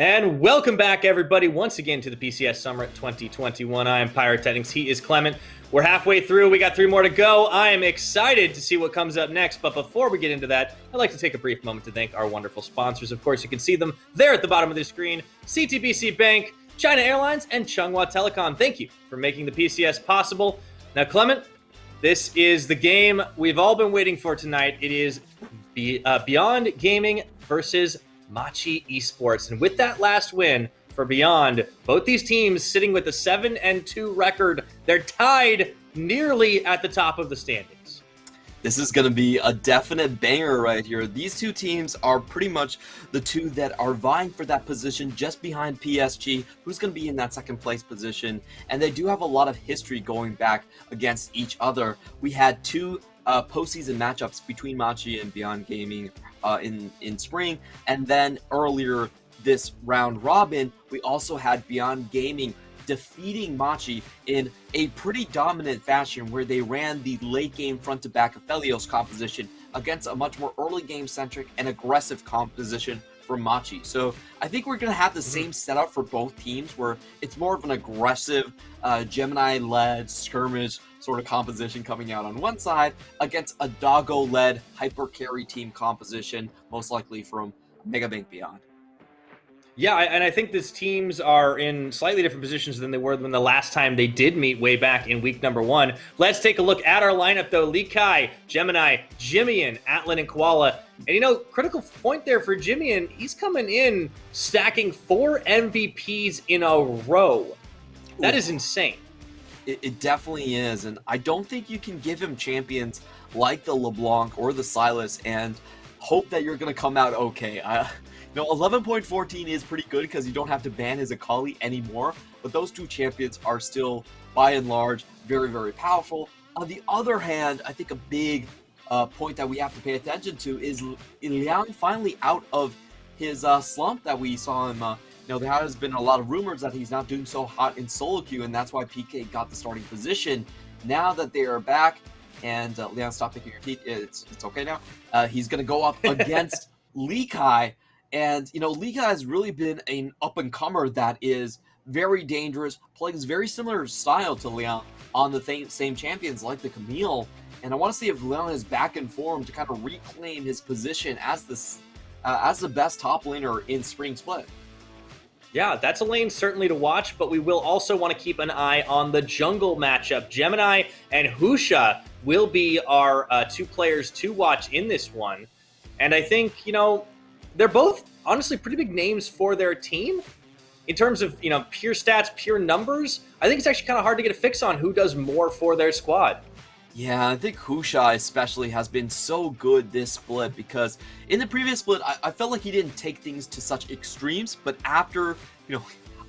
And welcome back, everybody, once again to the PCS Summer 2021. I am Pyrotechnics. He is Clement. We're halfway through. We got 3 more to go. I am excited to see what comes up next. But before we get into that, I'd like to take a brief moment to thank our wonderful sponsors. Of course, you can see them there at the bottom of the screen. CTBC Bank, China Airlines, and Chunghwa Telecom. Thank you for making the PCS possible. Now, Clement, this is the game we've all been waiting for tonight. It is Beyond Gaming versus Machi Esports. And with that last win for Beyond, both these teams sitting with a 7-2 record. They're tied nearly at the top of the standings. This is going to be a definite banger right here. These two teams are pretty much the two that are vying for that position just behind PSG, who's going to be in that second place position. And they do have a lot of history going back against each other. We had 2 postseason matchups between Machi and Beyond Gaming in spring, and then earlier this round robin, we also had Beyond Gaming defeating Machi in a pretty dominant fashion where they ran the late game front to back Aphelios composition against a much more early game centric and aggressive composition from Machi. So I think we're going to have the same setup for both teams where it's more of an aggressive Gemini-led skirmish sort of composition coming out on one side against a Doggo-led hyper carry team composition, most likely from Megabank Beyond. Yeah, and I think these teams are in slightly different positions than they were when the last time they did meet way back in week number 1. Let's take a look at our lineup, though. Lee Kai, Gemini, Jimmian, Atlan, and Koala. And, critical point there for Jimmian, he's coming in stacking 4 MVPs in a row. That is insane. It definitely is, and I don't think you can give him champions like the LeBlanc or the Silas and hope that you're going to come out okay. 11.14 is pretty good because you don't have to ban his Akali anymore, but those 2 champions are still, by and large, very, very powerful. On the other hand, I think a big point that we have to pay attention to is Liang finally out of his slump that we saw him. There has been a lot of rumors that he's not doing so hot in solo queue, and that's why PK got the starting position. Now that they are back, and Liang, stop picking your teeth. It's okay now. He's going to go up against Lee Kai. And, Lee Kai has really been an up-and-comer that is very dangerous, plays very similar style to Liang on the same champions like the Camille. And I want to see if Liang is back in form to kind of reclaim his position as the best top laner in Spring Split. Yeah, that's a lane certainly to watch, but we will also want to keep an eye on the jungle matchup. Gemini and Husha will be our 2 players to watch in this one. And I think, they're both honestly pretty big names for their team. In terms of, pure stats, pure numbers, I think it's actually kind of hard to get a fix on who does more for their squad. Yeah, I think Husha especially has been so good this split because in the previous split, I felt like he didn't take things to such extremes, but after,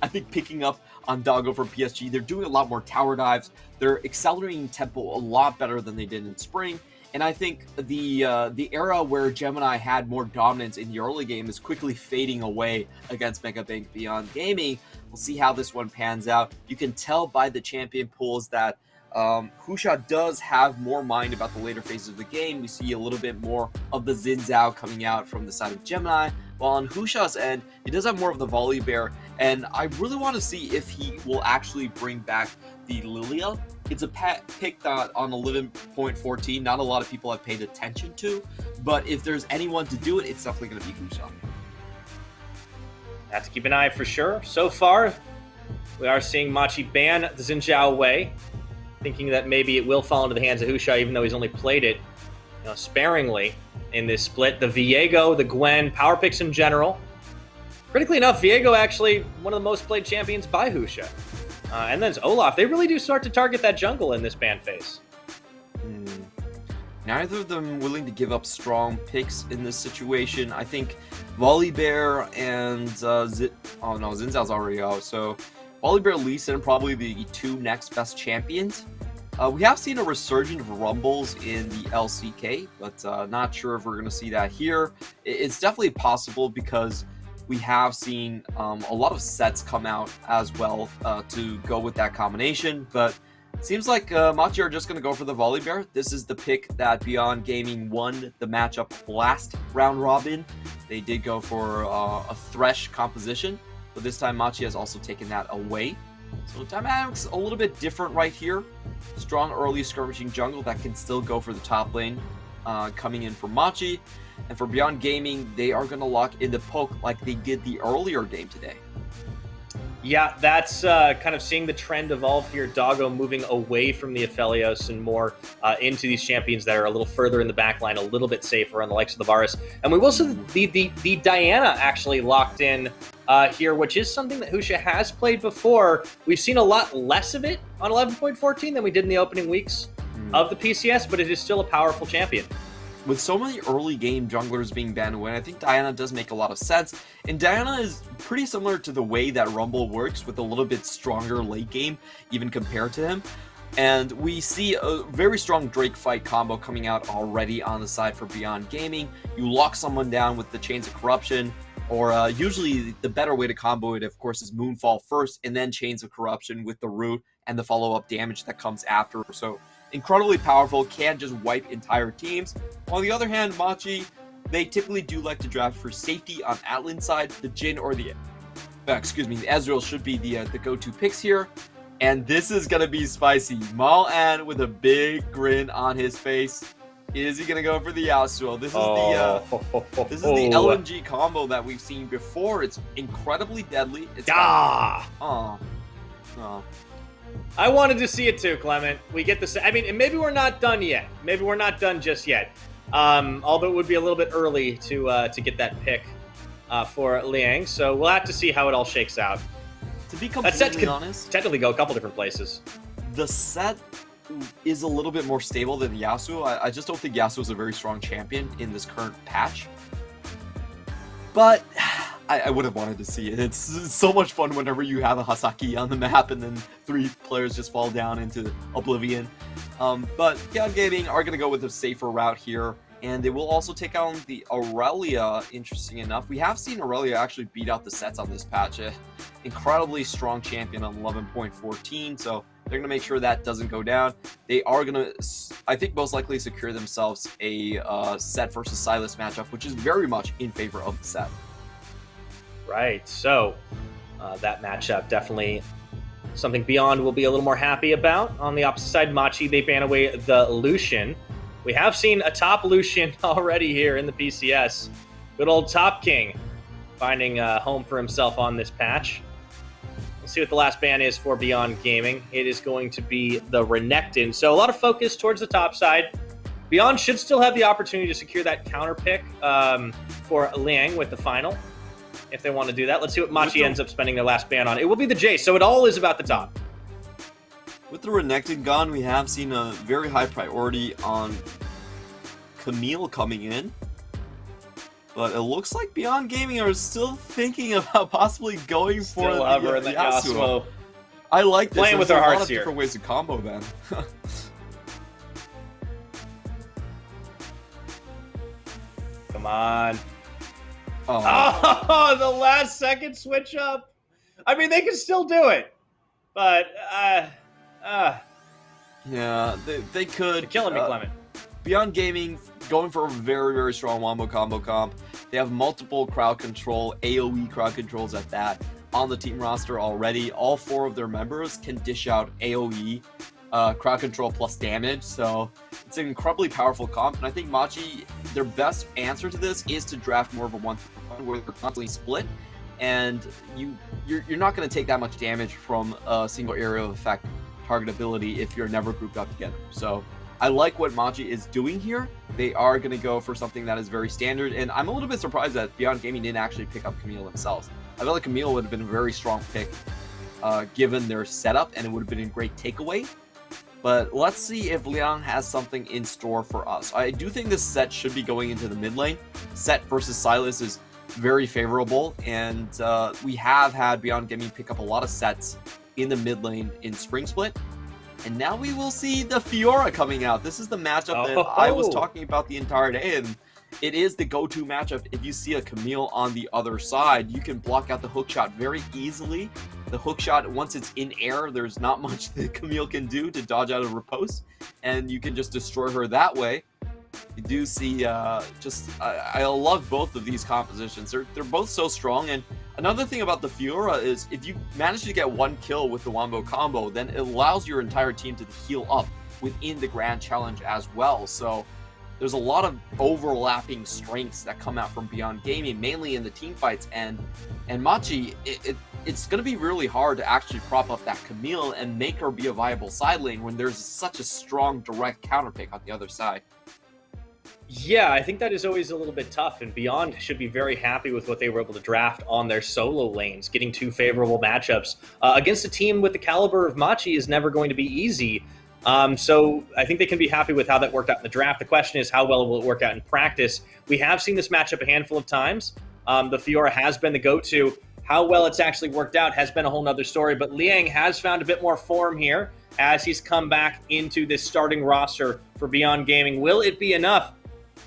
I think picking up on Doggo from PSG, they're doing a lot more tower dives. They're accelerating tempo a lot better than they did in spring. And I think the era where Gemini had more dominance in the early game is quickly fading away against Megabank Beyond Gaming. We'll see how this one pans out. You can tell by the champion pools that Husha does have more mind about the later phases of the game. We see a little bit more of the Xin Zhao coming out from the side of Gemini, while on Husha's end, he does have more of the Volley Bear, and I really want to see if he will actually bring back the Lilia. It's a pick that on 11.14, not a lot of people have paid attention to, but if there's anyone to do it, it's definitely going to be Husha. Have to keep an eye for sure. So far, we are seeing Machi ban the Xin Zhao Wei, thinking that maybe it will fall into the hands of Husha, even though he's only played it sparingly in this split. The Viego, the Gwen, power picks in general. Critically enough, Viego actually one of the most played champions by Husha. And then it's Olaf. They really do start to target that jungle in this ban phase. Neither of them willing to give up strong picks in this situation. I think Volley Bear and Xin Zhao's already out, so Volley Bear, Lee Sin, probably the 2 next best champions. We have seen a resurgence of rumbles in the LCK, but not sure if we're going to see that here. It's definitely possible because we have seen a lot of sets come out as well to go with that combination, but seems like Machi are just going to go for the Volley Bear. This is the pick that Beyond Gaming won the matchup last round robin. They did go for a Thresh composition, but this time Machi has also taken that away. So dynamics a little bit different right here. Strong early skirmishing jungle that can still go for the top lane, coming in for Machi. And for Beyond Gaming, they are going to lock in the poke like they did the earlier game today. Yeah, that's kind of seeing the trend evolve here. Doggo moving away from the Aphelios and more into these champions that are a little further in the back line, a little bit safer on the likes of the Varus. And we will see the Diana actually locked in here, which is something that Husha has played before. We've seen a lot less of it on 11.14 than we did in the opening weeks of the PCS, but it is still a powerful champion. With so many early game junglers being banned away, I think Diana does make a lot of sense. And Diana is pretty similar to the way that Rumble works, with a little bit stronger late game, even compared to him. And we see a very strong Drake fight combo coming out already on the side for Beyond Gaming. You lock someone down with the Chains of Corruption, or usually the better way to combo it, of course, is Moonfall first, and then Chains of Corruption with the root and the follow-up damage that comes after. So incredibly powerful, can just wipe entire teams. On the other hand, Machi, they typically do like to draft for safety on Atlan's side. The Jhin or the Ezreal should be the go-to picks here. And this is going to be spicy. Mal-An with a big grin on his face. Is he going to go for the Yasuo? This is the LNG combo that we've seen before. It's incredibly deadly. It's I wanted to see it too, Clement. We get this. I mean, maybe we're not done yet. Maybe we're not done just yet. Although it would be a little bit early to get that pick for Liang. So we'll have to see how it all shakes out. To be completely honest, technically go a couple different places. The set is a little bit more stable than Yasuo. I just don't think Yasuo is a very strong champion in this current patch. But I would have wanted to see it. It's so much fun whenever you have a Hasaki on the map and then 3 players just fall down into oblivion. But Beyond Gaming are going to go with a safer route here, and they will also take on the Aurelia, interesting enough. We have seen Aurelia actually beat out the sets on this patch. Incredibly strong champion on 11.14, so they're going to make sure that doesn't go down. They are going to, I think, most likely secure themselves a Set versus Sylas matchup, which is very much in favor of the Set. Right, so that matchup definitely something Beyond will be a little more happy about. On the opposite side, Machi, they ban away the Lucian. We have seen a top Lucian already here in the PCS. Good old Top King finding a home for himself on this patch. Let's see what the last ban is for Beyond Gaming. It is going to be the Renekton. So a lot of focus towards the top side. Beyond should still have the opportunity to secure that counter pick for Liang with the final, if they want to do that. Let's see what Machi ends up spending their last ban on. It will be the Jace, so it all is about the top. With the Renekton gone, we have seen a very high priority on Camille coming in. But it looks like Beyond Gaming are still thinking about possibly going for the Yasuo. I like this. Playing with our hearts here. Different ways to combo then. Come on. Oh, the last second switch up. I mean, they can still do it, but yeah, they could. You're killing me, Clement. Beyond Gaming going for a very, very strong wombo combo comp. They have multiple crowd control, AoE crowd controls at that, on the team roster already. All 4 of their members can dish out AoE crowd control plus damage, so it's an incredibly powerful comp. And I think Machi, their best answer to this is to draft more of a 1-1 where they're constantly split, and you're not going to take that much damage from a single area of effect target ability if you're never grouped up together. So I like what Machi is doing here. They are going to go for something that is very standard, and I'm a little bit surprised that Beyond Gaming didn't actually pick up Camille themselves. I feel like Camille would have been a very strong pick given their setup, and it would have been a great takeaway. But let's see if Liang has something in store for us. I do think this set should be going into the mid lane. Set versus Sylas is very favorable, and we have had Beyond Gaming pick up a lot of sets in the mid lane in Spring Split. And now we will see the Fiora coming out. This is the matchup that I was talking about the entire day, and it is the go-to matchup. If you see a Camille on the other side, you can block out the hook shot very easily. The hook shot, once it's in air, there's not much that Camille can do to dodge out of riposte, and you can just destroy her that way. You do see I love both of these compositions. They're both so strong. And another thing about the Fiora is if you manage to get one kill with the Wombo combo, then it allows your entire team to heal up within the Grand Challenge as well. So there's a lot of overlapping strengths that come out from Beyond Gaming, mainly in the team fights. And Machi, it's going to be really hard to actually prop up that Camille and make her be a viable side lane when there's such a strong direct counterpick on the other side. Yeah, I think that is always a little bit tough, and Beyond should be very happy with what they were able to draft on their solo lanes. Getting two favorable matchups against a team with the caliber of Machi is never going to be easy. So I think they can be happy with how that worked out in the draft. The question is, how well will it work out in practice? We have seen this matchup a handful of times. The Fiora has been the go-to. How well it's actually worked out has been a whole nother story, but Liang has found a bit more form here as he's come back into this starting roster for Beyond Gaming. Will it be enough?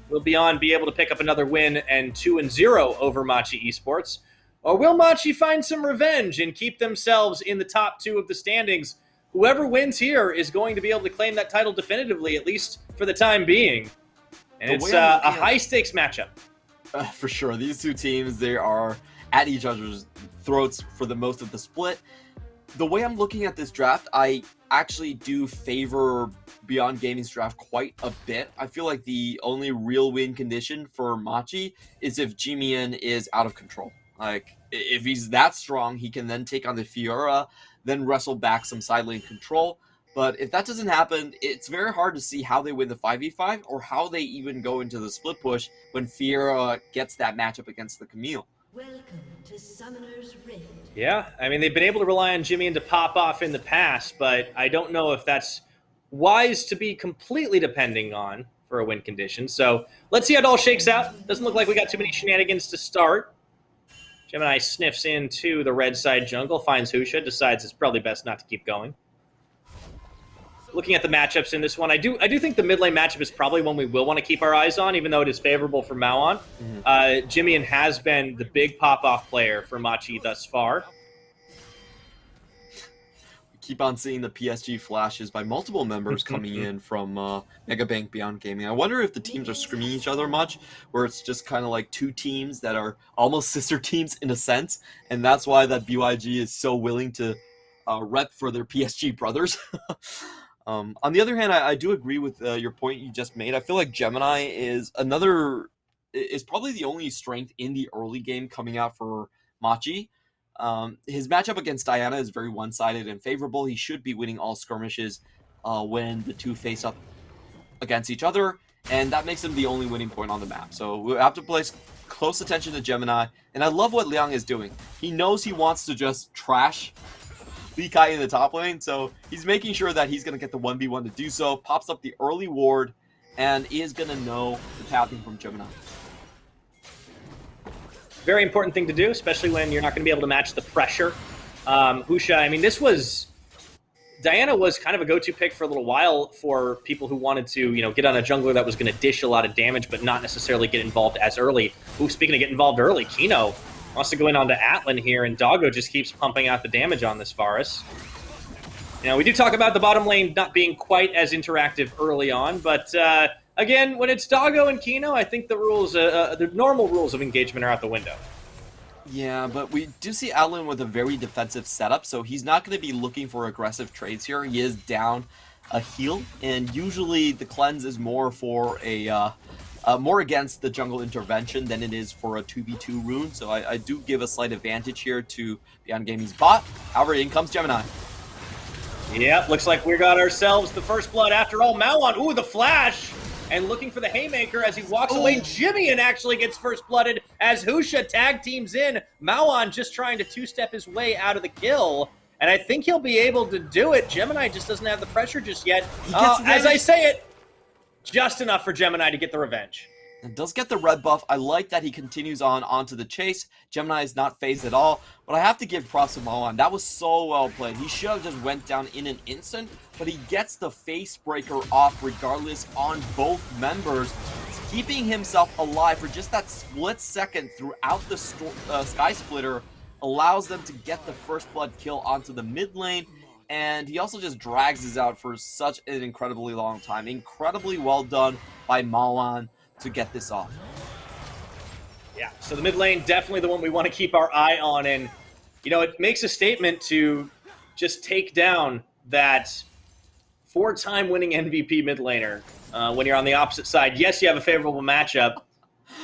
Will Beyond be able to pick up another win and 2-0 over Machi Esports? Or will Machi find some revenge and keep themselves in the top two of the standings? Whoever wins here is going to be able to claim that title definitively, at least for the time being. And it's a high-stakes matchup. For sure. These two teams, they are at each other's throats for the most of the split. The way I'm looking at this draft, I actually do favor Beyond Gaming's draft quite a bit. I feel like the only real win condition for Machi is if Jimian is out of control. Like, if he's that strong, he can then take on the Fiora, then wrestle back some side lane control. But if that doesn't happen, it's very hard to see how they win the 5v5 or how they even go into the split push when Fiora gets that matchup against the Camille. Welcome to Summoner's Rift. Yeah, I mean, they've been able to rely on Jimmy to pop off in the past, but I don't know if that's wise to be completely depending on for a win condition. So let's see how it all shakes out. Doesn't look like we got too many shenanigans to start. Gemini sniffs into the red side jungle, finds Husha, decides it's probably best not to keep going. Looking at the matchups in this one, I do think the mid lane matchup is probably one we will want to keep our eyes on, even though it is favorable for Maoan. Jimian has been the big pop-off player for Machi thus far. We keep on seeing the PSG flashes by multiple members coming in from Megabank Beyond Gaming. I wonder if the teams are screaming each other much, where it's just kind of like two teams that are almost sister teams in a sense, and that's why that BYG is so willing to rep for their PSG brothers. On the other hand, I do agree with your point you just made. I feel like Gemini is probably the only strength in the early game coming out for Machi. His matchup against Diana is very one-sided and favorable. He should be winning all skirmishes when the two face up against each other, and that makes him the only winning point on the map. So we have to place close attention to Gemini, and I love what Liang is doing. He knows he wants to just trash Lee Kai in the top lane, so he's making sure that he's going to get the 1v1 to do so, pops up the early ward, and is going to know the pathing from Gemini. Very important thing to do, especially when you're not going to be able to match the pressure. Husha, I mean, Diana was kind of a go-to pick for a little while for people who wanted to, get on a jungler that was going to dish a lot of damage, but not necessarily get involved as early. Ooh, speaking of get involved early, Kino wants to go in onto Atlan here, and Doggo just keeps pumping out the damage on this Varus. We do talk about the bottom lane not being quite as interactive early on, but again, when it's Doggo and Kino, I think the rules, the normal rules of engagement are out the window. Yeah, but we do see Atlan with a very defensive setup, so he's not going to be looking for aggressive trades here. He is down a heal, and usually the cleanse is more for more against the jungle intervention than it is for a 2v2 rune, so I do give a slight advantage here to Beyond Gaming's bot. However, in comes Gemini. Yep, looks like we got ourselves the first blood after all. Maoan, ooh, the flash! And looking for the haymaker as he walks away. Jimian actually gets first blooded as Husha tag teams in. Maoan just trying to two-step his way out of the kill. And I think he'll be able to do it. Gemini just doesn't have the pressure just yet. As I say it, just enough for Gemini to get the revenge. It does get the red buff. I like that he continues onto the chase. Gemini is not phased at all, but I have to give props to Maoan. That was so well played. He should have just went down in an instant, but he gets the face breaker off regardless on both members, keeping himself alive for just that split second throughout the Sky Splitter, allows them to get the first blood kill onto the mid lane, and he also just drags this out for such an incredibly long time. Incredibly well done by Malan to get this off. Yeah, so the mid lane, definitely the one we want to keep our eye on, and, you know, it makes a statement to just take down that 4-time winning MVP mid laner when you're on the opposite side. Yes, you have a favorable matchup,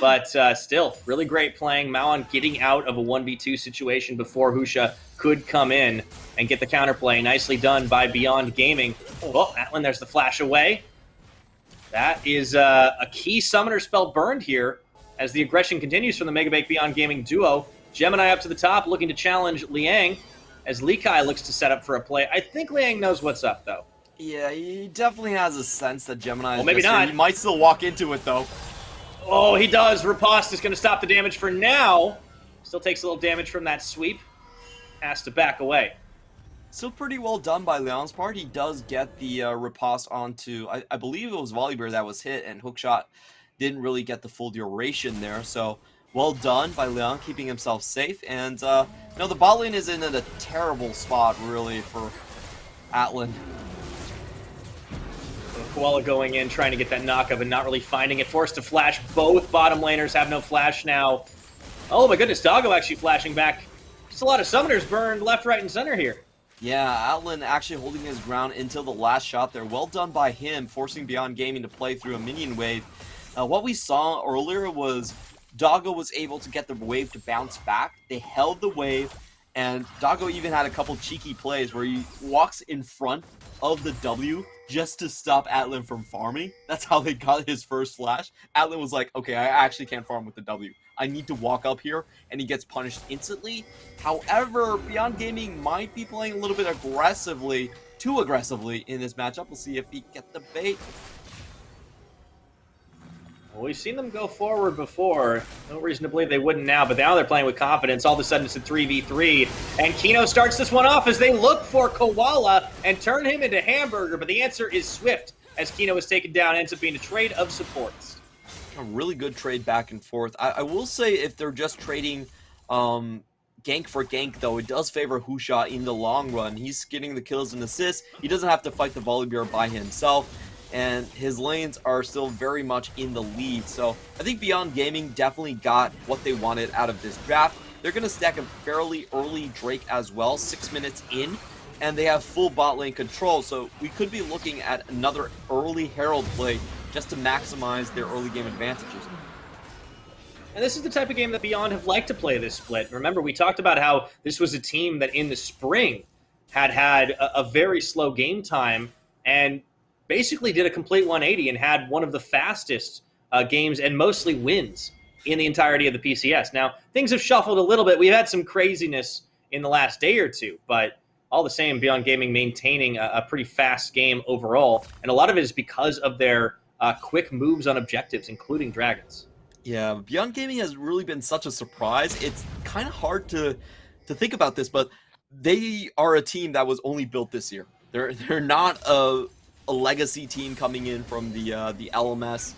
but still, really great playing. Malan getting out of a 1v2 situation before Husha could come in and get the counterplay. Nicely done by Beyond Gaming. Oh, Atlan, there's the flash away. That is a key summoner spell burned here as the aggression continues from the Megabake Beyond Gaming duo. Gemini up to the top, looking to challenge Liang as Li Kai looks to set up for a play. I think Liang knows what's up, though. Yeah, he definitely has a sense that Gemini is maybe just not. here. He might still walk into it, though. Oh, he does. Riposte is going to stop the damage for now. Still takes a little damage from that sweep. Has to back away. Still pretty well done by Leon's part. He does get the riposte onto, I believe it was Volibear that was hit, and Hookshot didn't really get the full duration there. So well done by Leon, keeping himself safe. And you know, the bot lane is in a terrible spot, really, for Atlan. Koala going in, trying to get that knock-up and not really finding it. Forced to flash. Both bottom laners have no flash now. Oh my goodness, Doggo actually flashing back. Just a lot of summoners burned left, right, and center here. Yeah, Atlan actually holding his ground until the last shot there. Well done by him, forcing Beyond Gaming to play through a minion wave. What we saw earlier was Doggo was able to get the wave to bounce back. They held the wave, and Doggo even had a couple cheeky plays where he walks in front of the W just to stop Atlan from farming. That's how they got his first flash. Atlan was like, okay, I actually can't farm with the W. I need to walk up here, and he gets punished instantly. However, Beyond Gaming might be playing a little bit aggressively, too aggressively in this matchup. We'll see if he get the bait. Well, we've seen them go forward before. No reason to believe they wouldn't now, but now they're playing with confidence. All of a sudden, it's a 3v3, and Kino starts this one off as they look for Koala and turn him into Hamburger, but the answer is Swift as Kino is taken down. Ends up being a trade of supports. A really good trade back and forth. I will say if they're just trading gank for gank, though, it does favor Husha in the long run. He's getting the kills and assists. He doesn't have to fight the Volibear by himself, and his lanes are still very much in the lead. So I think Beyond Gaming definitely got what they wanted out of this draft. They're going to stack a fairly early Drake as well, 6 minutes in, and they have full bot lane control. So we could be looking at another early Herald play just to maximize their early game advantages. And this is the type of game that Beyond have liked to play this split. Remember, we talked about how this was a team that in the spring had a very slow game time and basically did a complete 180 and had one of the fastest games and mostly wins in the entirety of the PCS. Now, things have shuffled a little bit. We've had some craziness in the last day or two, but all the same, Beyond Gaming maintaining a pretty fast game overall, and a lot of it is because of their quick moves on objectives, including dragons. Yeah, Beyond Gaming has really been such a surprise. It's kind of hard to think about this, but they are a team that was only built this year. They're not a legacy team coming in from the LMS.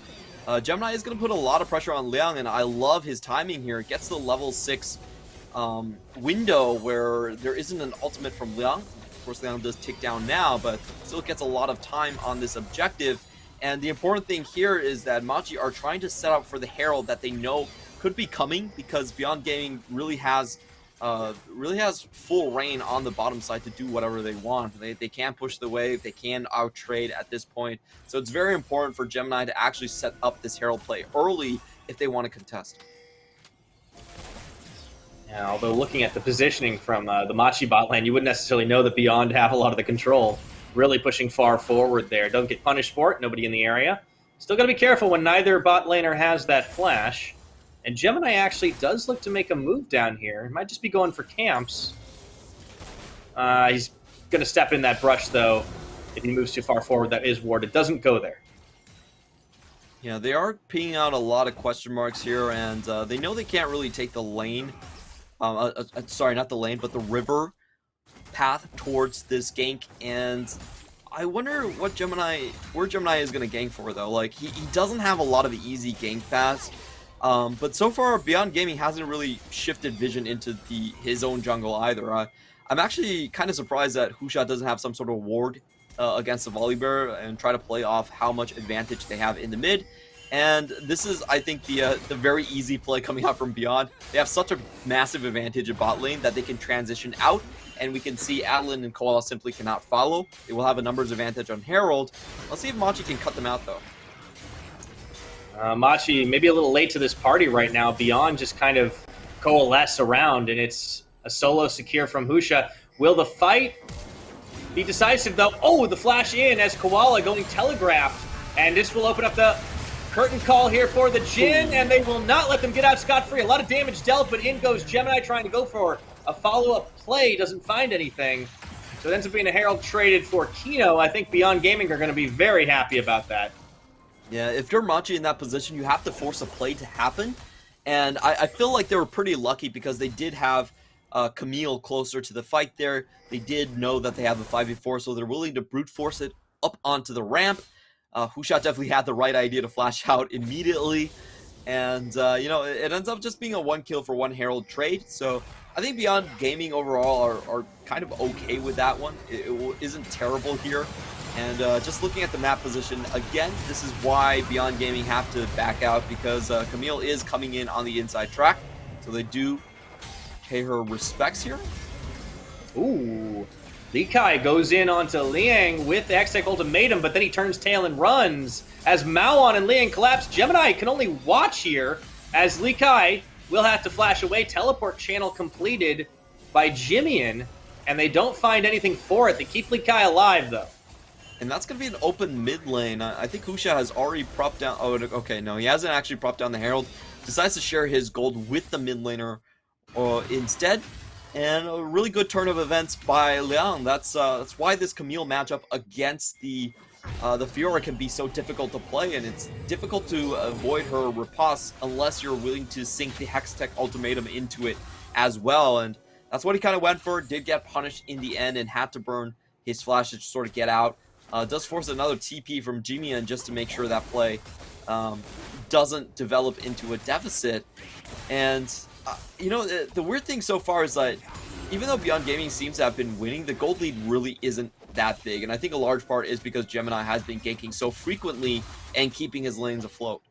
Gemini is going to put a lot of pressure on Liang, and I love his timing here. It gets the level 6 window where there isn't an ultimate from Liang. Of course, Liang does tick down now, but still gets a lot of time on this objective. And the important thing here is that Machi are trying to set up for the Herald that they know could be coming, because Beyond Gaming really has full reign on the bottom side to do whatever they want. They can push the wave, they can out-trade at this point. So it's very important for Gemini to actually set up this Herald play early if they want to contest. Yeah, although looking at the positioning from the Machi bot lane, you wouldn't necessarily know that Beyond have a lot of the control. Really pushing far forward there. Don't get punished for it. Nobody in the area. Still got to be careful when neither bot laner has that flash. And Gemini actually does look to make a move down here. He might just be going for camps. He's going to step in that brush, though. If he moves too far forward, that is warded. Doesn't go there. Yeah, they are pinging out a lot of question marks here, and they know they can't really take the lane. Sorry, not the lane, but the river path towards this gank, and I wonder where Gemini is going to gank for, though. Like, he doesn't have a lot of easy gank paths, but so far Beyond Gaming hasn't really shifted vision into his own jungle either. I'm actually kind of surprised that Husha doesn't have some sort of ward against the Volibear and try to play off how much advantage they have in the mid. And this is, I think, the very easy play coming out from Beyond. They have such a massive advantage in bot lane that they can transition out, and we can see Atlan and Koala simply cannot follow. They will have a numbers advantage on Herald. Let's see if Machi can cut them out, though. Machi maybe a little late to this party right now. Beyond just kind of coalesce around, and it's a solo secure from Husha. Will the fight be decisive, though? Oh, the flash in as Koala going telegraphed, and this will open up the curtain call here for the Jhin, and they will not let them get out scot-free. A lot of damage dealt, but in goes Gemini trying to go for a follow-up play. Doesn't find anything. So it ends up being a Herald traded for Kino. I think Beyond Gaming are going to be very happy about that. Yeah, if you're Machi in that position, you have to force a play to happen. And I feel like they were pretty lucky because they did have Camille closer to the fight there. They did know that they have a 5v4, so they're willing to brute force it up onto the ramp. Husha definitely had the right idea to flash out immediately. And, you know, it ends up just being a 1 kill for 1 Herald trade. So I think Beyond Gaming overall are kind of okay with that one. It isn't terrible here. And just looking at the map position, again, this is why Beyond Gaming have to back out, because Camille is coming in on the inside track. So they do pay her respects here. Ooh. Li Kai goes in onto Liang with the Hextech ultimatum, but then he turns tail and runs. As Maoan and Liang collapse, Gemini can only watch here as Li Kai will have to flash away. Teleport channel completed by Jimian, and they don't find anything for it. They keep Li Kai alive, though. And that's going to be an open mid lane. I think Husha has already propped down... Oh, okay, no, he hasn't actually propped down the Herald. Decides to share his gold with the mid laner instead. And a really good turn of events by Liang. That's why this Camille matchup against the Fiora can be so difficult to play, and it's difficult to avoid her riposte unless you're willing to sink the Hextech ultimatum into it as well. And that's what he kind of went for. Did get punished in the end and had to burn his flash to sort of get out. Does force another TP from Jimian just to make sure that play doesn't develop into a deficit. And you know, the weird thing so far is that even though Beyond Gaming seems to have been winning, the gold lead really isn't that big. And I think a large part is because Gemini has been ganking so frequently and keeping his lanes afloat.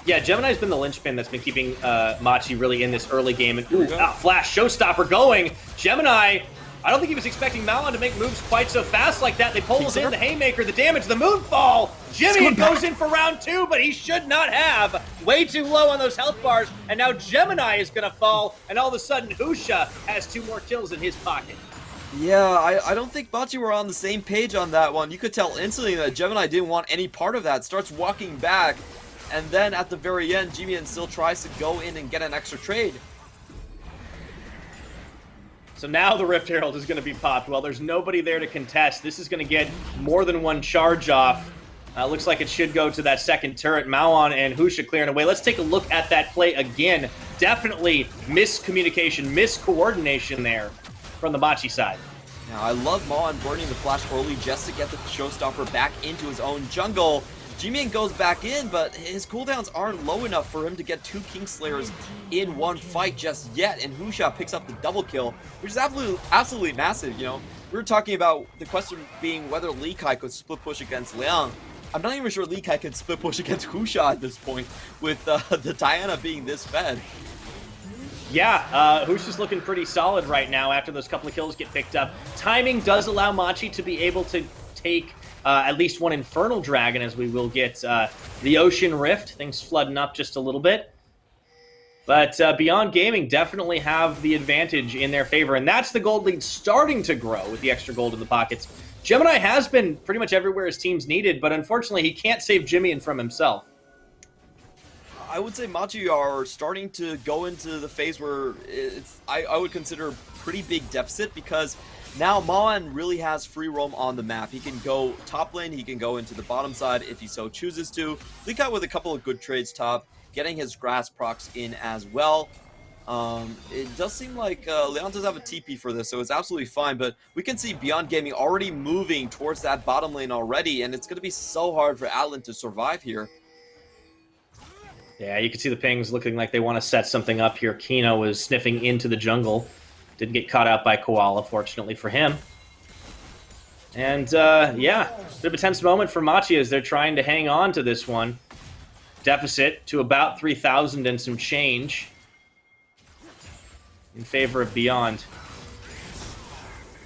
Yeah, Gemini's been the linchpin that's been keeping Machi really in this early game. And flash, showstopper going. Gemini, I don't think he was expecting Malon to make moves quite so fast like that. They pulls in the haymaker, the damage, the moonfall. Jimmy goes in for round 2, but he should not have. Way too low on those health bars, and now Gemini is going to fall, and all of a sudden Husha has 2 more kills in his pocket. Yeah, I don't think Machi were on the same page on that one. You could tell instantly that Gemini didn't want any part of that. Starts walking back, and then at the very end, Jimian still tries to go in and get an extra trade. So now the Rift Herald is going to be popped. Well, there's nobody there to contest. This is going to get more than 1 charge off. Looks like it should go to that second turret. Maoan and Husha clearing away. Let's take a look at that play again. Definitely miscommunication, miscoordination there from the Machi side. Now, I love Maoan burning the flash early just to get the showstopper back into his own jungle. Jimian goes back in, but his cooldowns aren't low enough for him to get 2 Kingslayers in one fight just yet, and Husha picks up the double kill, which is absolutely massive. You know, we were talking about the question being whether Li Kai could split push against Liang. I'm not even sure Li Kai could split push against Husha at this point, with the Diana being this fed. Yeah, Husha's looking pretty solid right now after those couple of kills get picked up. Timing does allow Machi to be able to take at least 1 Infernal Dragon, as we will get the Ocean Rift. Things flooding up just a little bit. But Beyond Gaming definitely have the advantage in their favor, and that's the gold lead starting to grow with the extra gold in the pockets. Gemini has been pretty much everywhere his team's needed, but unfortunately he can't save Jimian from himself. I would say Machi are starting to go into the phase where I would consider a pretty big deficit, because now Maoan really has free roam on the map. He can go top lane, he can go into the bottom side if he so chooses to. Li Kai with a couple of good trades top, getting his grass procs in as well. It does seem like Leon does have a TP for this, so it's absolutely fine, but we can see Beyond Gaming already moving towards that bottom lane already, and it's going to be so hard for Atlan to survive here. Yeah, you can see the pings looking like they want to set something up here. Kino is sniffing into the jungle. Didn't get caught out by Koala, fortunately for him. And, yeah, bit of a tense moment for Machi as they're trying to hang on to this one. Deficit to about 3,000 and some change in favor of Beyond.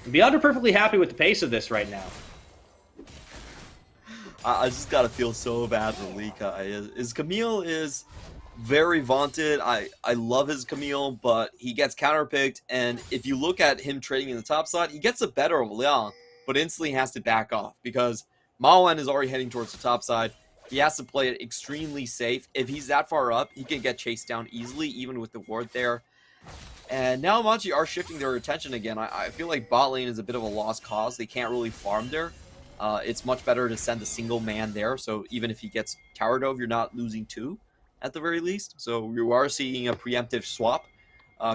Beyond are perfectly happy with the pace of this right now. I just gotta feel so bad for Lee Kai. His Camille is very vaunted. I love his Camille, but he gets counterpicked, and if you look at him trading in the top side, he gets the better of Liang, but instantly has to back off because Maoan is already heading towards the top side. He has to play it extremely safe. If he's that far up, he can get chased down easily, even with the ward there. And now Machi are shifting their attention again. I feel like bot lane is a bit of a lost cause. They can't really farm there. It's much better to send a single man there, so even if he gets towered over, you're not losing two at the very least. So you are seeing a preemptive swap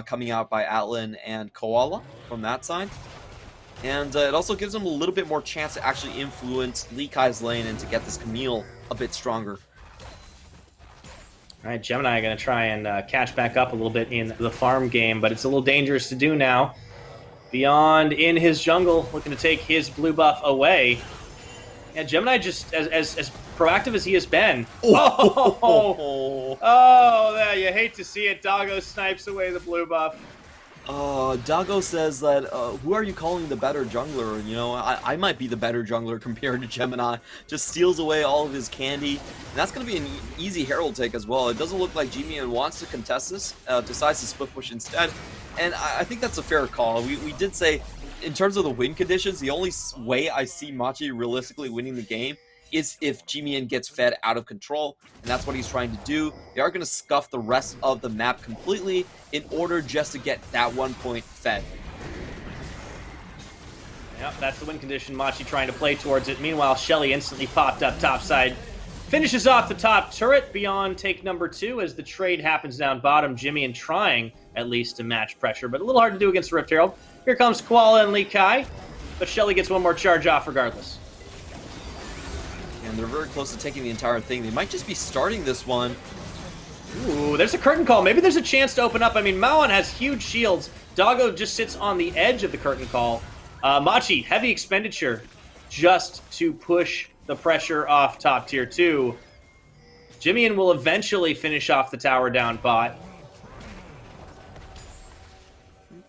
coming out by Atlan and Koala from that side. And it also gives them a little bit more chance to actually influence Lee Kai's lane and to get this Camille a bit stronger. All right, Gemini are going to try and catch back up a little bit in the farm game, but it's a little dangerous to do now. Beyond in his jungle, looking to take his blue buff away. Yeah, Gemini just as proactive as he has been. Oh, you hate to see it. Doggo snipes away the blue buff. Doggo says that, who are you calling the better jungler? You know, I might be the better jungler compared to Gemini. Just steals away all of his candy. And that's going to be an easy Herald take as well. It doesn't look like G-Man wants to contest this, decides to split push instead. And I think that's a fair call. We did say, in terms of the win conditions, the only way I see Machi realistically winning the game is if G-Man gets fed out of control, and that's what he's trying to do. They are going to scuff the rest of the map completely in order just to get that 1 point fed. Yep, that's the win condition. Machi trying to play towards it. Meanwhile, Shelly instantly popped up topside. Finishes off the top turret. Beyond take number 2 as the trade happens down bottom. Jimmy and trying, at least, to match pressure, but a little hard to do against the Rift Herald. Here comes Koala and Lee Kai, but Shelly gets one more charge off regardless. And they're very close to taking the entire thing. They might just be starting this one. Ooh, there's a curtain call. Maybe there's a chance to open up. I mean, Maoan has huge shields. Doggo just sits on the edge of the curtain call. Machi, heavy expenditure just to push the pressure off top tier 2. Jimmy will eventually finish off the tower down bot.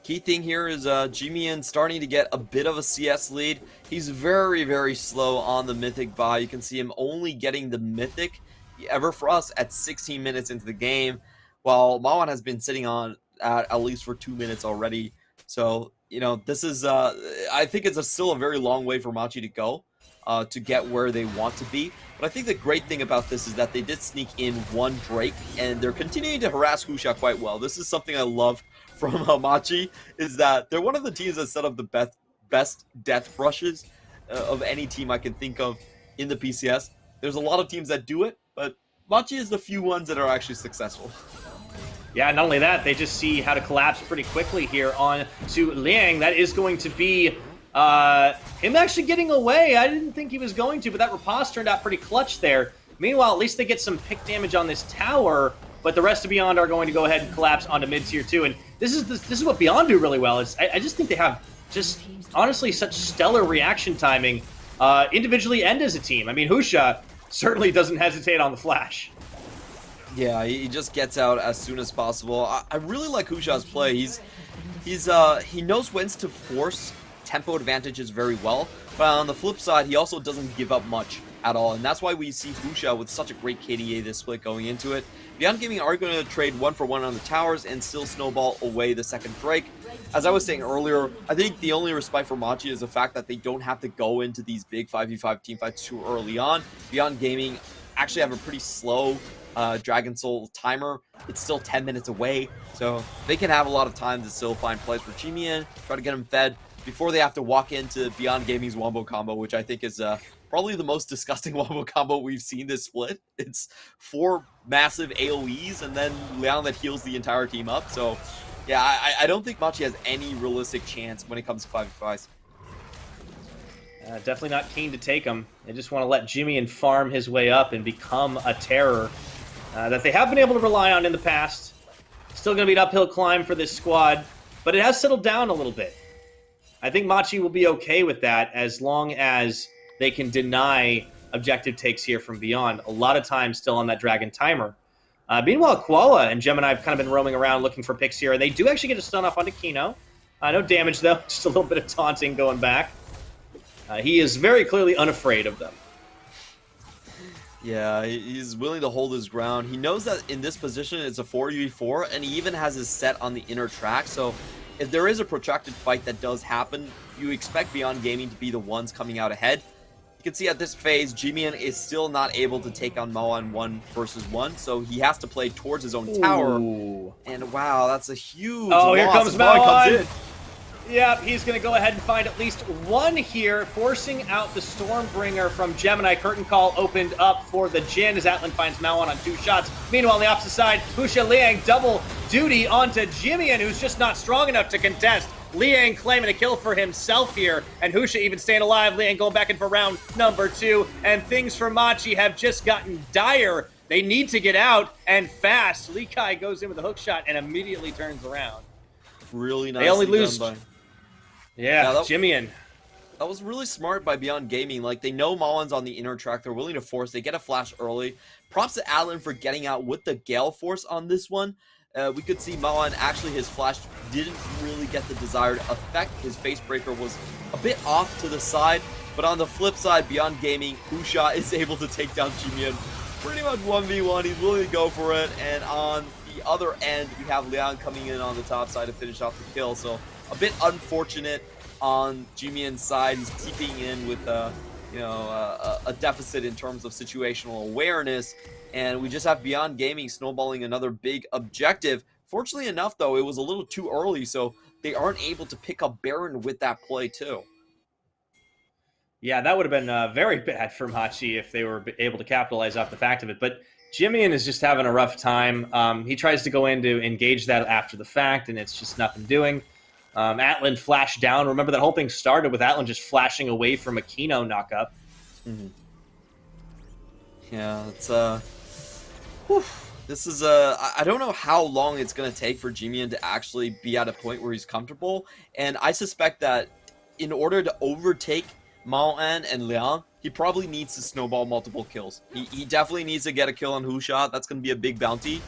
Key thing here is G-Man starting to get a bit of a CS lead. He's very, very slow on the Mythic buy. You can see him only getting the Mythic ever for us at 16 minutes into the game, while Mawan has been sitting on at least for 2 minutes already. So, you know, this is, I think it's still a very long way for Machi to go to get where they want to be. But I think the great thing about this is that they did sneak in one Drake, and they're continuing to harass Husha quite well. This is something I love from Machi, is that they're one of the teams that set up the best death brushes of any team I can think of in the PCS. There's a lot of teams that do it, but Machi is the few ones that are actually successful. Yeah, not only that, they just see how to collapse pretty quickly here on to Liang. That is going to be him actually getting away. I didn't think he was going to, but that riposte turned out pretty clutch there. Meanwhile, at least they get some pick damage on this tower, but the rest of Beyond are going to go ahead and collapse onto mid-tier 2. And this is what Beyond do really well. Is I just think they have just, honestly, such stellar reaction timing, individually and as a team. I mean, Husha certainly doesn't hesitate on the flash. Yeah, he just gets out as soon as possible. I really like Husha's play. He knows when to force tempo advantages very well, but on the flip side, he also doesn't give up much at all, and that's why we see Husha with such a great KDA this split going into it. Beyond Gaming are going to trade 1-for-1 on the towers and still snowball away the second Drake. As I was saying earlier, I think the only respite for Machi is the fact that they don't have to go into these big 5v5 teamfights too early on. Beyond Gaming actually have a pretty slow Dragon Soul timer. It's still 10 minutes away, so they can have a lot of time to still find plays for Chimian, try to get him fed before they have to walk into Beyond Gaming's wombo combo, which I think is probably the most disgusting wombo combo we've seen this split. It's 4 massive AoEs and then Liang that heals the entire team up. So yeah, I don't think Machi has any realistic chance when it comes to 5v5s. Definitely not keen to take him. They just want to let Jimmy farm his way up and become a terror that they have been able to rely on in the past. Still going to be an uphill climb for this squad, but it has settled down a little bit. I think Machi will be okay with that as long as they can deny objective takes here from Beyond. A lot of times still on that Dragon timer. Meanwhile, Koala and Gemini have kind of been roaming around looking for picks here, and they do actually get a stun off onto Kino. No damage, though. Just a little bit of taunting going back. He is very clearly unafraid of them. Yeah, he's willing to hold his ground. He knows that in this position it's a 4v4, and he even has his set on the inner track, so if there is a protracted fight that does happen, you expect Beyond Gaming to be the ones coming out ahead. You can see at this phase, Jimian is still not able to take on Mao on 1 versus 1, so he has to play towards his own tower. Ooh. And wow, that's a huge Oh, loss. here comes Mao comes in. Yeah, he's going to go ahead and find at least one here, forcing out the Stormbringer from Gemini. Curtain Call opened up for the Jin as Atlan finds Mao on 2 shots. Meanwhile, on the opposite side, Husha Liang double duty onto Jimian, who's just not strong enough to contest. Liang claiming a kill for himself here, and Husha even staying alive. Liang going back in for round number 2, and things for Machi have just gotten dire. They need to get out, and fast. Lee Kai goes in with a hook shot and immediately turns around. Really nice. They only lose... By... Yeah, Jimian. That was really smart by Beyond Gaming. Like, they know Malin's on the inner track. They're willing to force. They get a flash early. Props to Atlan for getting out with the Gale Force on this one. We could see Malin, actually, his flash didn't really get the desired effect. His face breaker was a bit off to the side. But on the flip side, Beyond Gaming, Husha is able to take down Jimian pretty much 1v1. He's willing to go for it. And on the other end, we have Liang coming in on the top side to finish off the kill. So a bit unfortunate on Jimian's side. He's keeping in with a deficit in terms of situational awareness, and we just have Beyond Gaming snowballing another big objective. Fortunately enough, though, it was a little too early, so they aren't able to pick up Baron with that play too. Yeah, that would have been very bad for Machi if they were able to capitalize off the fact of it. But Jimian is just having a rough time. He tries to go in to engage that after the fact, and it's just nothing doing. Atlan flashed down. Remember, that whole thing started with Atlan just flashing away from a Kino knockup. Mm-hmm. Yeah, it's this is I don't know how long it's gonna take for Jimian to actually be at a point where he's comfortable, and I suspect that in order to overtake Mao An and Liang, he probably needs to snowball multiple kills. He definitely needs to get a kill on Husha. That's gonna be a big bounty,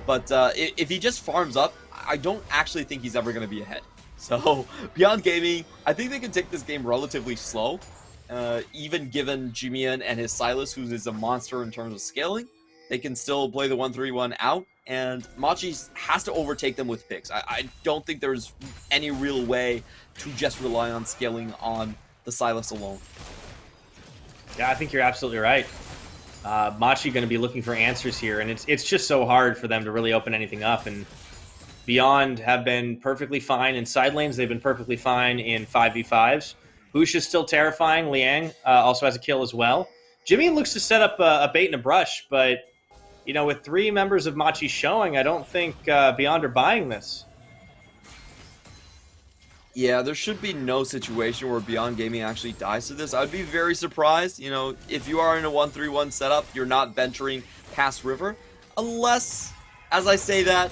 but if he just farms up, I don't actually think he's ever gonna be ahead. So, Beyond Gaming, I think they can take this game relatively slow, even given Jimian and his Silas, who is a monster in terms of scaling. They can still play the 1-3-1 out, and Machi has to overtake them with picks. I don't think there's any real way to just rely on scaling on the Silas alone. Yeah, I think you're absolutely right. Machi going to be looking for answers here, and it's just so hard for them to really open anything up, and Beyond have been perfectly fine in side lanes. They've been perfectly fine in 5v5s. Husha's still terrifying. Liang also has a kill as well. Jimmy looks to set up a bait and a brush, but with 3 members of Machi showing, I don't think Beyond are buying this. Yeah, there should be no situation where Beyond Gaming actually dies to this. I'd be very surprised. If you are in a 1-3-1 setup, you're not venturing past River. Unless, as I say that,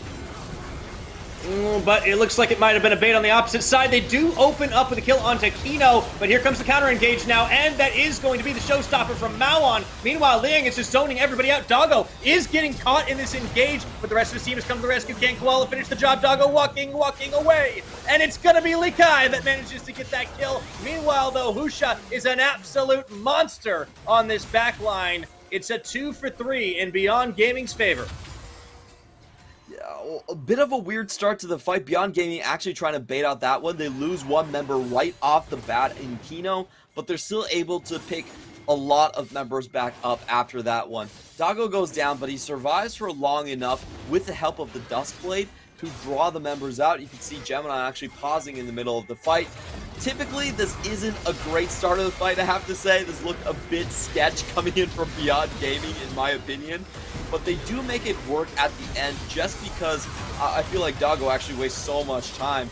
but it looks like it might have been a bait on the opposite side. They do open up with a kill onto Kino, but here comes the counter engage now, and that is going to be the showstopper from Maoan. Meanwhile, Liang is just zoning everybody out. Doggo is getting caught in this engage, but the rest of his team has come to the rescue. Can Koala finish the job? Doggo walking away, and it's going to be Lee Kai that manages to get that kill. Meanwhile, though, Husha is an absolute monster on this back line. It's a 2 for 3 in Beyond Gaming's favor. A bit of a weird start to the fight. Beyond Gaming actually trying to bait out that one. They lose one member right off the bat in Kino, but they're still able to pick a lot of members back up after that one. Doggo goes down, but he survives for long enough with the help of the Duskblade to draw the members out. You can see Gemini actually pausing in the middle of the fight. Typically, this isn't a great start of the fight, I have to say. This looked a bit sketch coming in from Beyond Gaming, in my opinion. But they do make it work at the end just because I feel like Doggo actually wastes so much time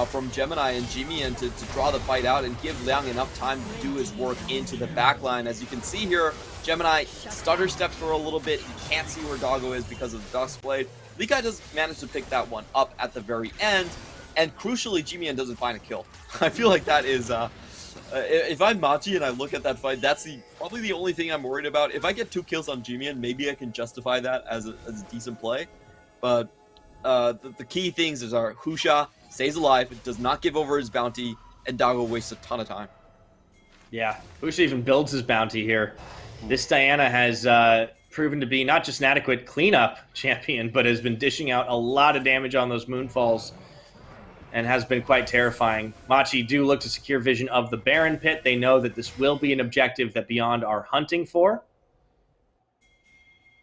from Gemini and Jimian to draw the fight out and give Liang enough time to do his work into the backline. As you can see here, Gemini stutter steps for a little bit. He can't see where Doggo is because of the Duskblade. Lee Kai does manage to pick that one up at the very end. and crucially, G-Man doesn't find a kill. I feel like that is, if I'm Machi and I look at that fight, that's probably the only thing I'm worried about. If I get 2 kills on G-Man, maybe I can justify that as a decent play. But the key things is our Husha stays alive, does not give over his bounty, and Dago wastes a ton of time. Yeah, Husha even builds his bounty here. This Diana has proven to be not just an adequate cleanup champion, but has been dishing out a lot of damage on those moonfalls and has been quite terrifying. Machi do look to secure vision of the Baron Pit. They know that this will be an objective that Beyond are hunting for.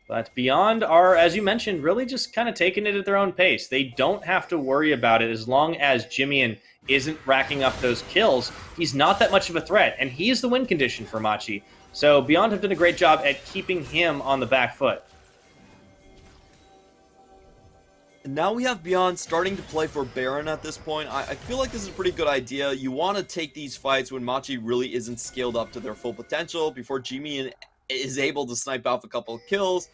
But Beyond are, as you mentioned, really just kind of taking it at their own pace. They don't have to worry about it as long as Jimian isn't racking up those kills. He's not that much of a threat, and he's the win condition for Machi. So Beyond have done a great job at keeping him on the back foot. And now we have Beyond starting to play for Baron at this point. I feel like this is a pretty good idea. You want to take these fights when Machi really isn't scaled up to their full potential before Jimian is able to snipe off a couple of kills.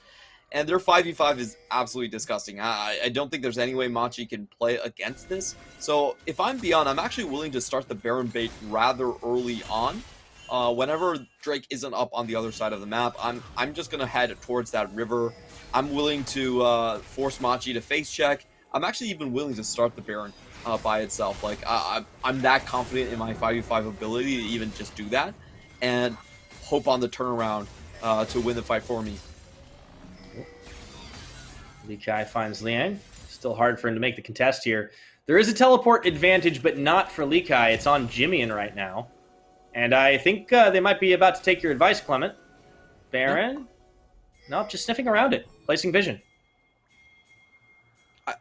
And their 5v5 is absolutely disgusting. I don't think there's any way Machi can play against this. So if I'm Beyond, I'm actually willing to start the Baron bait rather early on. Whenever Drake isn't up on the other side of the map, I'm just going to head towards that river. I'm willing to force Machi to face check. I'm actually even willing to start the Baron by itself. Like, I'm that confident in my 5v5 ability to even just do that. And hope on the turnaround to win the fight for me. Li Kai finds Liang. Still hard for him to make the contest here. There is a teleport advantage, but not for Li Kai. It's on Jimian right now. And I think they might be about to take your advice, Clement. Baron? No, just sniffing around it. Placing vision.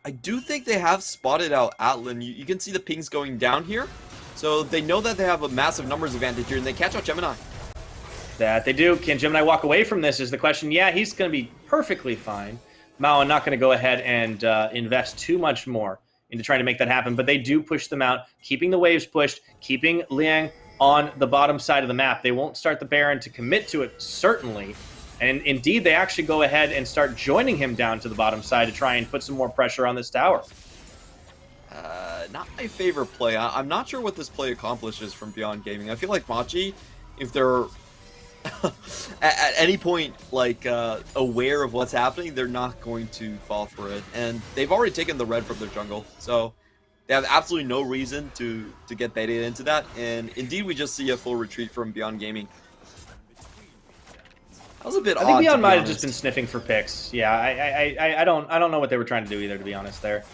I do think they have spotted out Atlan. You can see the pings going down here. So they know that they have a massive numbers advantage here, and they catch out Gemini. That they do. Can Gemini walk away from this is the question. Yeah, he's going to be perfectly fine. Mao not going to go ahead and invest too much more into trying to make that happen, but they do push them out, keeping the waves pushed, keeping Liang on the bottom side of the map. They won't start the Baron to commit to it, certainly. And indeed, they actually go ahead and start joining him down to the bottom side to try and put some more pressure on this tower. Not my favorite play. I'm not sure what this play accomplishes from Beyond Gaming. I feel like Machi, if they're at any point like aware of what's happening, they're not going to fall for it. And they've already taken the red from their jungle, so they have absolutely no reason to get baited into that. And indeed, we just see a full retreat from Beyond Gaming. That was a bit odd. I think Beyond might have just been sniffing for picks. Yeah, I don't know what they were trying to do either, to be honest there.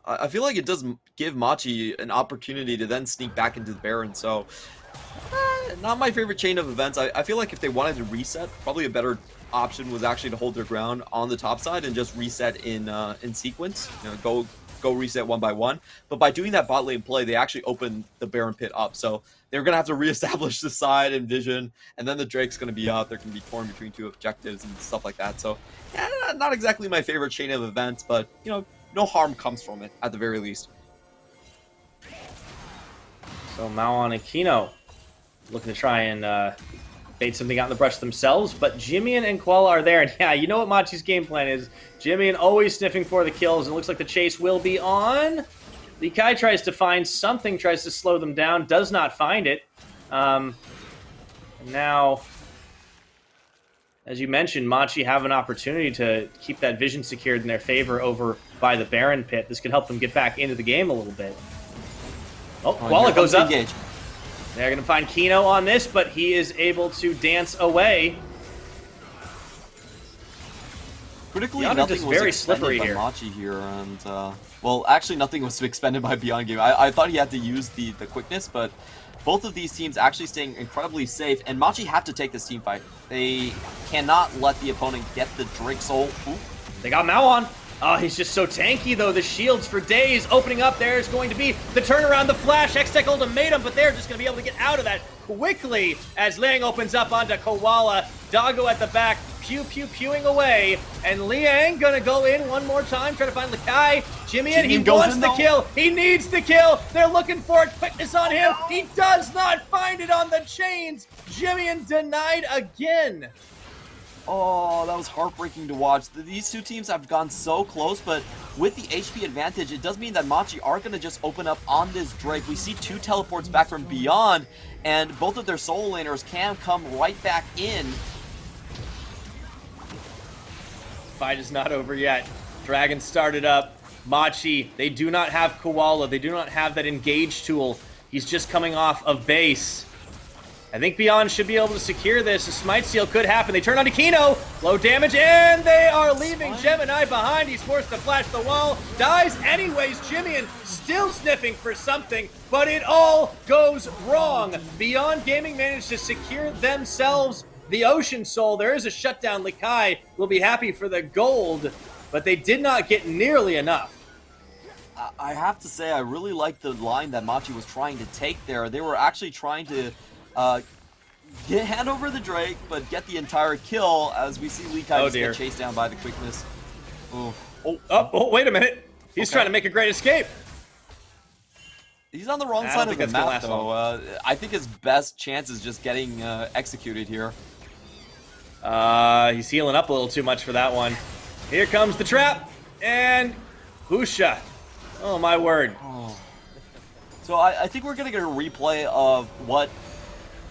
I feel like it does give Machi an opportunity to then sneak back into the Baron, so not my favorite chain of events. I feel like if they wanted to reset, probably a better option was actually to hold their ground on the top side and just reset in sequence. You know, go reset one by one. But by doing that bot lane play, they actually opened the Baron pit up. So they're going to have to reestablish the side and vision, and then the Drake's going to be up. They're going to be torn between 2 objectives and stuff like that. So yeah, not exactly my favorite chain of events, but you know, no harm comes from it at the very least. So Mao on Aquino looking to try and bait something out in the brush themselves, but Jimian and Koala are there, and yeah, you know what Machi's game plan is. Jimian always sniffing for the kills, and it looks like the chase will be on. Li Kai tries to find something, tries to slow them down, does not find it. Now, as you mentioned, Machi have an opportunity to keep that vision secured in their favor over by the Baron pit. This could help them get back into the game a little bit. Oh, Koala goes up. Engage. They're going to find Kino on this, but he is able to dance away. Critically, Beyond nothing was very expended slippery by here. Machi here, and well, actually, nothing was expended by Beyond Game. I thought he had to use the quickness, but both of these teams actually staying incredibly safe, and Machi have to take this team fight. They cannot let the opponent get the Drake Soul. Ooh. They got Mao on. Oh, he's just so tanky, though. The shields for days opening up. There's going to be the turnaround, the flash, X-Tech ultimatum, but they're just going to be able to get out of that quickly as Liang opens up onto Koala. Doggo at the back, pewing away, and Liang gonna go in one more time, try to find Li Kai. Jimian, he wants the kill. He needs the kill. They're looking for it. Quickness on him. He does not find it on the chains. Jimian denied again. Oh, that was heartbreaking to watch. These two teams have gone so close, but with the HP advantage, it does mean that Machi are going to just open up on this Drake. We see 2 teleports back from Beyond, and both of their solo laners can come right back in. Fight is not over yet. Dragon started up. Machi, they do not have Koala. They do not have that engage tool. He's just coming off of base. I think Beyond should be able to secure this. A Smite Seal could happen. They turn on to Kino. Low damage, and they are leaving Gemini behind. He's forced to flash the wall. Dies anyways. Jimmy still sniffing for something, but it all goes wrong. Beyond Gaming managed to secure themselves the Ocean Soul. There is a shutdown. Likai will be happy for the gold, but they did not get nearly enough. I have to say, I really like the line that Machi was trying to take there. They were actually trying to hand over the Drake, but get the entire kill as we see Likai get chased down by the quickness. Oh, wait a minute. He's trying to make a great escape. He's on the wrong side of the map, though. I think his best chance is just getting executed here. He's healing up a little too much for that one. Here comes the trap, and Husha. Oh, my word. Oh. So I think we're going to get a replay of what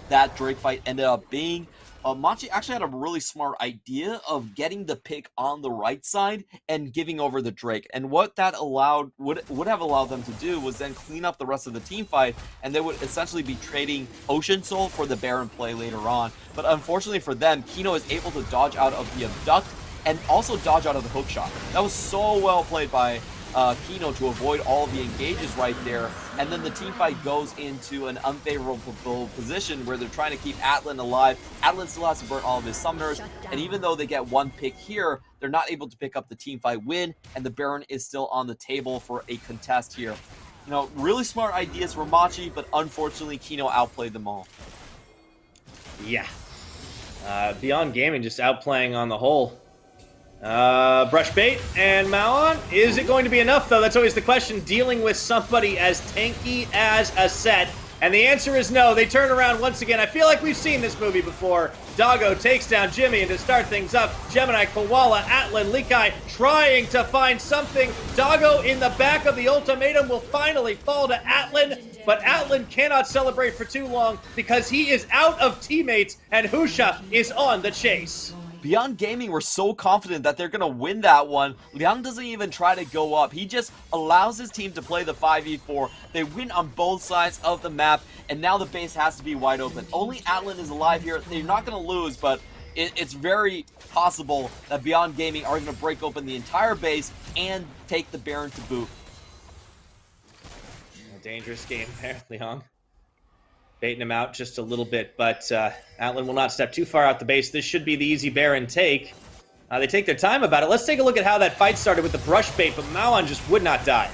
that Drake fight ended up being. Machi actually had a really smart idea of getting the pick on the right side and giving over the Drake. And what that would have allowed them to do was then clean up the rest of the team fight, and they would essentially be trading Ocean Soul for the Baron play later on. But unfortunately for them, Kino is able to dodge out of the Abduct and also dodge out of the hook shot. That was so well played by Kino to avoid all of the engages right there, and then the team fight goes into an unfavorable position where they're trying to keep Atlan alive. Atlan still has to burn all of his summoners, and even though they get one pick here, they're not able to pick up the team fight win, and the Baron is still on the table for a contest here. You know, really smart ideas for Machi, but unfortunately Kino outplayed them all. Yeah. Beyond Gaming just outplaying on the whole. Brush bait and Maon. Is it going to be enough, though? That's always the question, dealing with somebody as tanky as a set. And the answer is no. They turn around once again. I feel like we've seen this movie before. Doggo takes down Jimmy, and to start things up, Gemini, Koala, Atlan, Likai trying to find something. Doggo in the back of the ultimatum will finally fall to Atlan, but Atlan cannot celebrate for too long because he is out of teammates, and Husha is on the chase. Beyond Gaming were so confident that they're going to win that one. Liang doesn't even try to go up. He just allows his team to play the 5v4. They win on both sides of the map, and now the base has to be wide open. Only Atlan is alive here. They're not going to lose, but it's very possible that Beyond Gaming are going to break open the entire base and take the Baron to boot. A dangerous game there, Liang. Baiting him out just a little bit, but Atlan will not step too far out the base. This should be the easy Baron take. They take their time about it. Let's take a look at how that fight started with the brush bait, but Mawan just would not die.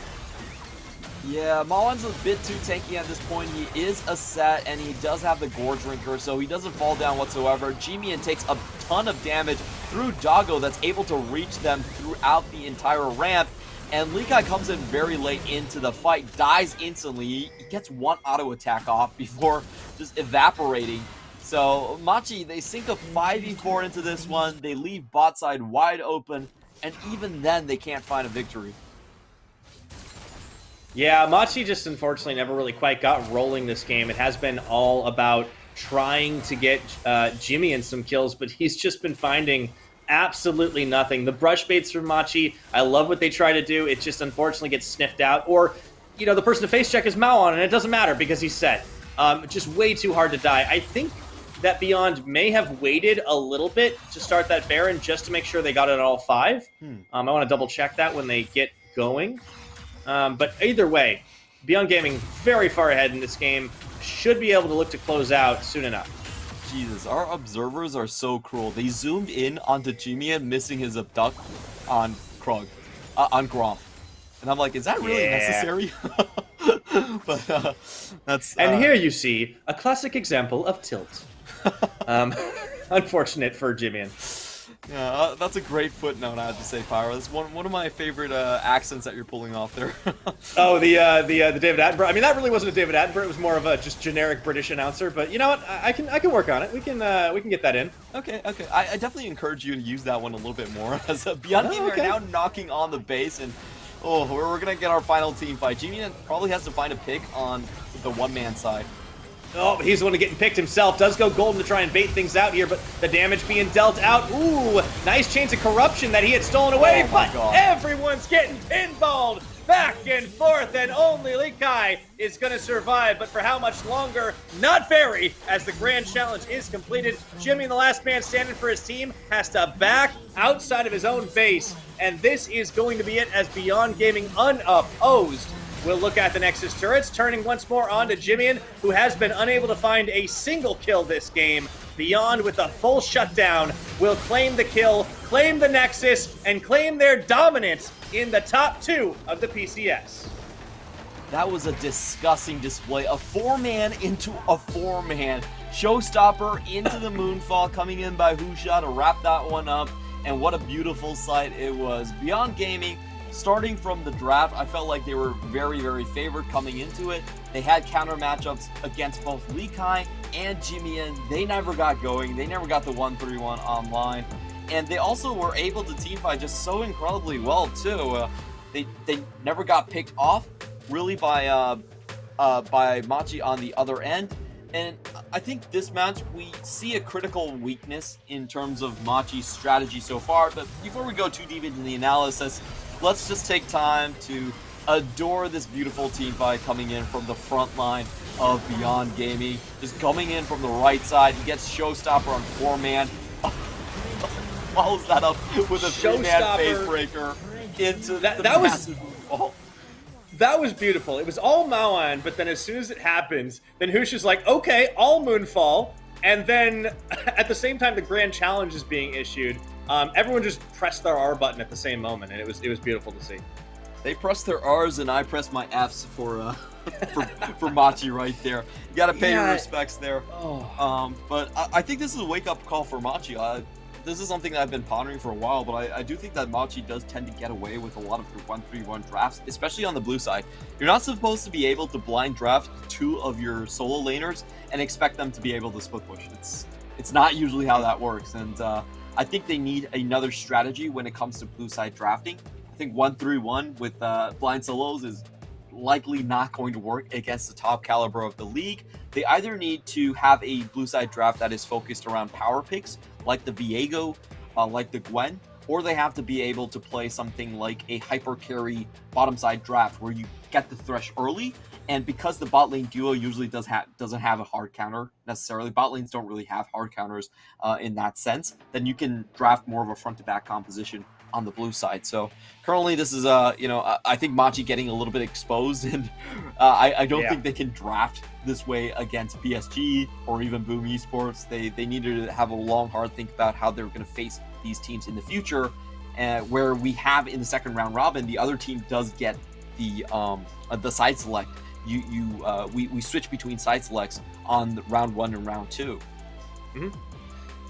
Yeah, Mawan's a bit too tanky at this point. He is a set, and he does have the Gore Drinker, so he doesn't fall down whatsoever. Jimian takes a ton of damage through Doggo that's able to reach them throughout the entire ramp. And Likai comes in very late into the fight, dies instantly. He gets one auto attack off before just evaporating. So Machi, they sink a 5v4 into this one. They leave bot side wide open, and even then they can't find a victory. Yeah, Machi just unfortunately never really quite got rolling this game. It has been all about trying to get Jimmy in some kills, but he's just been finding absolutely nothing. The brush baits from Machi, I love what they try to do. It just unfortunately gets sniffed out. Or, you know, the person to face check is Maon, and it doesn't matter because he's set. Just way too hard to die. I think that Beyond may have waited a little bit to start that Baron just to make sure they got it at all 5. I want to double check that when they get going. But either way, Beyond Gaming very far ahead in this game. Should be able to look to close out soon enough. Jesus, our observers are so cruel. They zoomed in onto Jimian missing his abduct on Krog, on Grom. And I'm like, is that really necessary? But that's... And here you see a classic example of tilt. Unfortunate for Jimian. Yeah, that's a great footnote, I have to say, Pyro. That's one of my favorite accents that you're pulling off there. Oh, the David Attenborough. I mean, that really wasn't a David Attenborough. It was more of a just generic British announcer. But you know what? I can work on it. We can get that in. Okay. I definitely encourage you to use that one a little bit more. As Beyond Gaming are now knocking on the base, and we're gonna get our final team fight. Jimmy probably has to find a pick on the one-man side. Oh, he's the one getting picked himself. Does go golden to try and bait things out here, but the damage being dealt out. Ooh, nice chains of corruption that he had stolen away, but everyone's getting pinballed back and forth, and only Likai is going to survive. But for how much longer? Not very, as the grand challenge is completed. Jimmy, the last man standing for his team, has to back outside of his own base, and this is going to be it as Beyond Gaming unopposed. We'll look at the Nexus turrets, turning once more on to Jimmy, who has been unable to find a single kill this game. Beyond, with a full shutdown, will claim the kill, claim the Nexus, and claim their dominance in the top 2 of the PCS. That was a disgusting display. A 4-man into a 4-man. Showstopper into the Moonfall, coming in by Husha to wrap that one up. And what a beautiful sight it was. Beyond Gaming, starting from the draft, I felt like they were very, very favored coming into it. They had counter matchups against both Likai and Jimmy, and they never got going. They never got the 1-3-1 online. And they also were able to teamfight just so incredibly well, too. They never got picked off, really, by Machi on the other end. And I think this match, we see a critical weakness in terms of Machi's strategy so far. But before we go too deep into the analysis, let's just take time to adore this beautiful team fight coming in from the front line of Beyond Gaming. Just coming in from the right side. He gets Showstopper on 4-man. Follows that up with a 3-man face breaker into the massive ball. That was beautiful. It was all Maoan, but then as soon as it happens, then Husha's like, okay, all Moonfall. And then at the same time, the grand challenge is being issued. Everyone just pressed their R button at the same moment, and it was beautiful to see. They pressed their R's, and I pressed my F's for Machi right there. You gotta pay your respects there. But I think this is a wake-up call for Machi. This is something that I've been pondering for a while, but I do think that Machi does tend to get away with a lot of 1-3-1 drafts, especially on the blue side. You're not supposed to be able to blind draft 2 of your solo laners and expect them to be able to split push. It's not usually how that works, and I think they need another strategy when it comes to blue side drafting. I think 1-3-1 with blind solos is likely not going to work against the top caliber of the league. They either need to have a blue side draft that is focused around power picks, like the Viego, like the Gwen, or they have to be able to play something like a hyper carry bottom side draft where you get the thresh early. And because the bot lane duo usually doesn't have a hard counter necessarily, bot lanes don't really have hard counters in that sense, then you can draft more of a front to back composition on the blue side. So currently this is I think Machi getting a little bit exposed, and I don't think they can draft this way against PSG or even Boom Esports. They needed to have a long hard think about how they're going to face these teams in the future, where we have in the second round robin, the other team does get the side select. We switch between side selects on round 1 and round 2. Mm-hmm.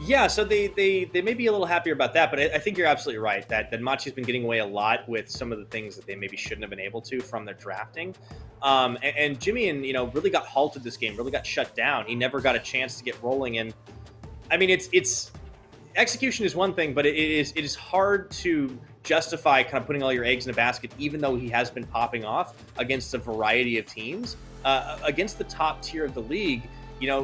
Yeah, so they may be a little happier about that, but I think you're absolutely right that Machi's been getting away a lot with some of the things that they maybe shouldn't have been able to from their drafting. And Jimmy really got halted this game, really got shut down. He never got a chance to get rolling, and I mean it's execution is one thing, but it is hard to justify kind of putting all your eggs in a basket, even though he has been popping off against a variety of teams. Against the top tier of the league,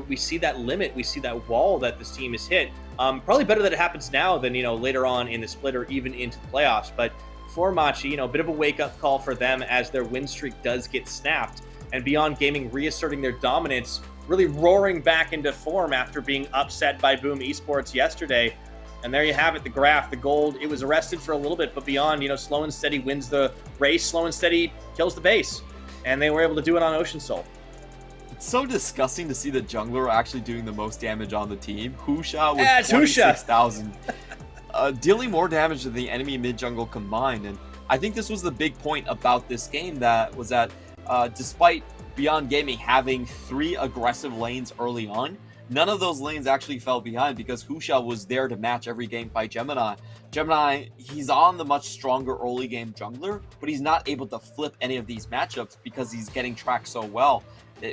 we see that limit, we see that wall that this team has hit. Probably better that it happens now than, later on in the split or even into the playoffs. But for Machi, a bit of a wake-up call for them as their win streak does get snapped. And Beyond Gaming reasserting their dominance, really roaring back into form after being upset by Boom Esports yesterday. And there you have it, the graph, the gold. It was arrested for a little bit, but Beyond, slow and steady wins the race. Slow and steady kills the base. And they were able to do it on Ocean Soul. It's so disgusting to see the jungler actually doing the most damage on the team. Husha with 26,000. Dealing more damage than the enemy mid-jungle combined. And I think this was the big point about this game, that was that despite Beyond Gaming having 3 aggressive lanes early on, none of those lanes actually fell behind because Husha was there to match every game by Gemini. Gemini, he's on the much stronger early game jungler, but he's not able to flip any of these matchups because he's getting tracked so well.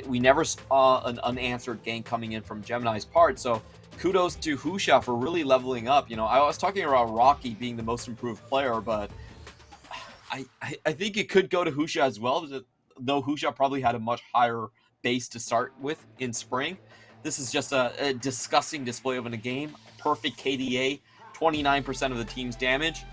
We never saw an unanswered gank coming in from Gemini's part, so kudos to Husha for really leveling up. You know, I was talking about Rocky being the most improved player, but I think it could go to Husha as well, though Husha probably had a much higher base to start with in spring. This is just a disgusting display of in a game. Perfect KDA, 29% of the team's damage.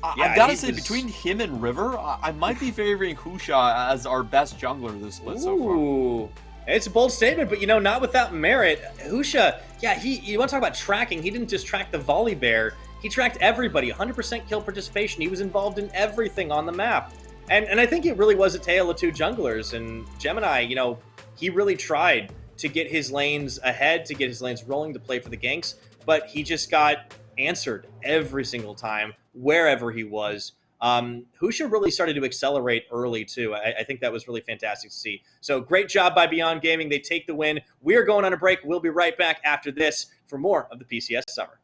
I've got to say, between him and River, I might be favoring Husha as our best jungler this split so far. It's a bold statement, but, you know, not without merit. Husha, yeah, you want to talk about tracking. He didn't just track the volley bear. He tracked everybody, 100% kill participation. He was involved in everything on the map. And I think it really was a tale of two junglers. And Gemini, you know, he really tried to get his lanes ahead, to get his lanes rolling, to play for the ganks. But he just got answered every single time, wherever he was. Husha really started to accelerate early, too. I think that was really fantastic to see. So great job by Beyond Gaming. They take the win. We're going on a break. We'll be right back after this for more of the PCS Summer.